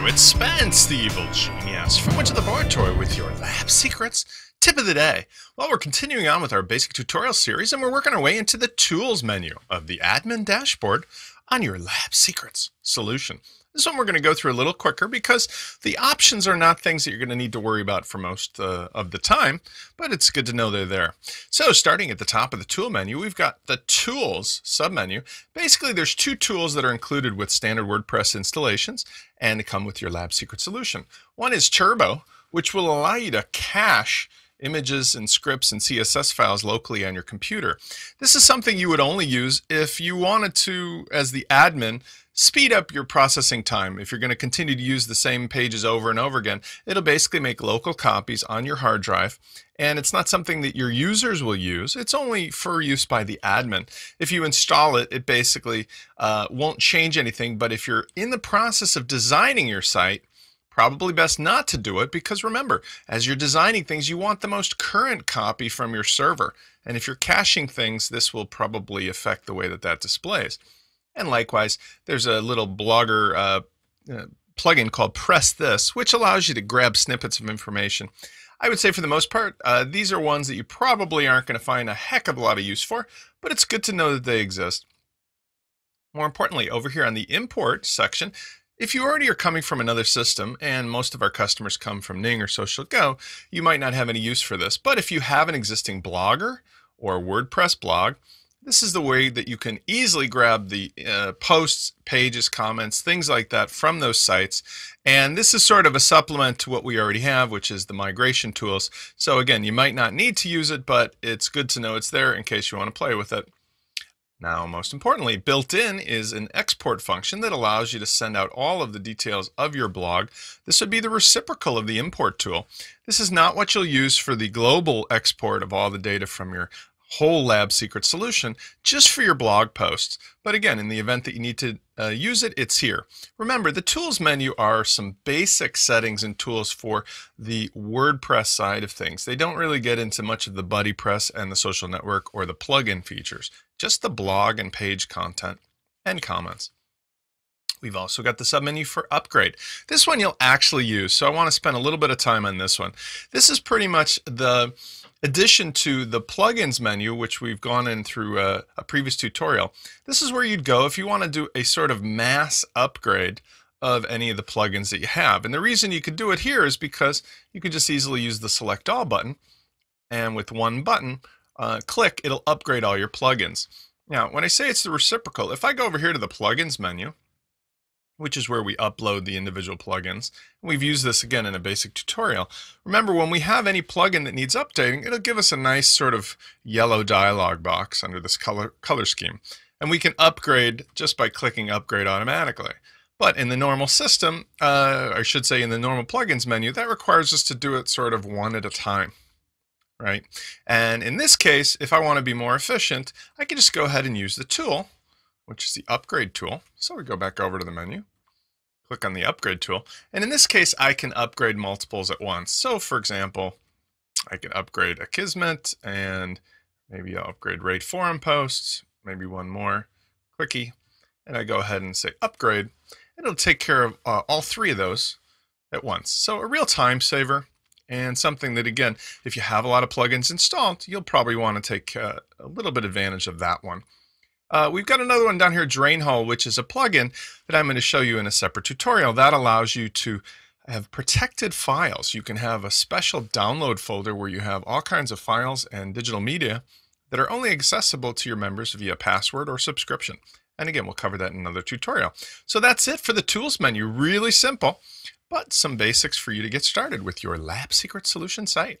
it's Spence, the evil genius, from Witch of the Laboratory with your lab secrets tip of the day. Well, we're continuing on with our basic tutorial series, and we're working our way into the tools menu of the admin dashboard on your lab secrets solution. This one we're going to go through a little quicker because the options are not things that you're going to need to worry about for most of the time, but it's good to know they're there. So starting at the top of the tool menu, we've got the tools submenu. Basically, there's two tools that are included with standard WordPress installations and come with your lab secret solution. One is Turbo, which will allow you to cache images and scripts and CSS files locally on your computer. This is something you would only use if you wanted to, as the admin, speed up your processing time. If you're going to continue to use the same pages over and over again, it'll basically make local copies on your hard drive, and it's not something that your users will use. It's only for use by the admin. If you install it, it basically won't change anything, but if you're in the process of designing your site, probably best not to do it, because remember, as you're designing things, you want the most current copy from your server. And if you're caching things, this will probably affect the way that that displays. And likewise, there's a little Blogger plugin called Press This, which allows you to grab snippets of information. I would say for the most part, these are ones that you probably aren't going to find a heck of a lot of use for, but it's good to know that they exist. More importantly, over here on the import section, if you already are coming from another system, and most of our customers come from Ning or Social Go, you might not have any use for this. But if you have an existing Blogger or WordPress blog, this is the way that you can easily grab the posts, pages, comments, things like that from those sites. And this is sort of a supplement to what we already have, which is the migration tools. So again, you might not need to use it, but it's good to know it's there in case you want to play with it. Now, most importantly, built in is an export function that allows you to send out all of the details of your blog. This would be the reciprocal of the import tool. This is not what you'll use for the global export of all the data from your whole lab secret solution, just for your blog posts. But again, in the event that you need to use it, it's here. Remember, the tools menu are some basic settings and tools for the WordPress side of things. They don't really get into much of the BuddyPress and the social network or the plugin features, just the blog and page content and comments. We've also got the submenu for upgrade. This one you'll actually use, so I want to spend a little bit of time on this one. This is pretty much the addition to the plugins menu, which we've gone in through a previous tutorial. This is where you'd go if you want to do a sort of mass upgrade of any of the plugins that you have. And the reason you could do it here is because you could just easily use the select all button, and with one button, click, it'll upgrade all your plugins. Now, when I say it's the reciprocal, if I go over here to the plugins menu, which is where we upload the individual plugins. We've used this again in a basic tutorial. Remember, when we have any plugin that needs updating, it'll give us a nice sort of yellow dialog box under this color scheme. And we can upgrade just by clicking upgrade automatically. But in the normal system, I should say in the normal plugins menu, that requires us to do it sort of one at a time, right? And in this case, if I want to be more efficient, I can just go ahead and use the tool, which is the upgrade tool. So we go back over to the menu, click on the upgrade tool. And in this case, I can upgrade multiples at once. So for example, I can upgrade Akismet, and maybe I'll upgrade rate forum posts, maybe one more, quickie. And I go ahead and say upgrade. And it'll take care of all three of those at once. So a real time saver, and something that, again, if you have a lot of plugins installed, you'll probably want to take a little bit advantage of that one. We've got another one down here, Drainhole, which is a plugin that I'm going to show you in a separate tutorial. That allows you to have protected files. You can have a special download folder where you have all kinds of files and digital media that are only accessible to your members via password or subscription. And again, we'll cover that in another tutorial. So that's it for the tools menu. Really simple, but some basics for you to get started with your lab secret solution site.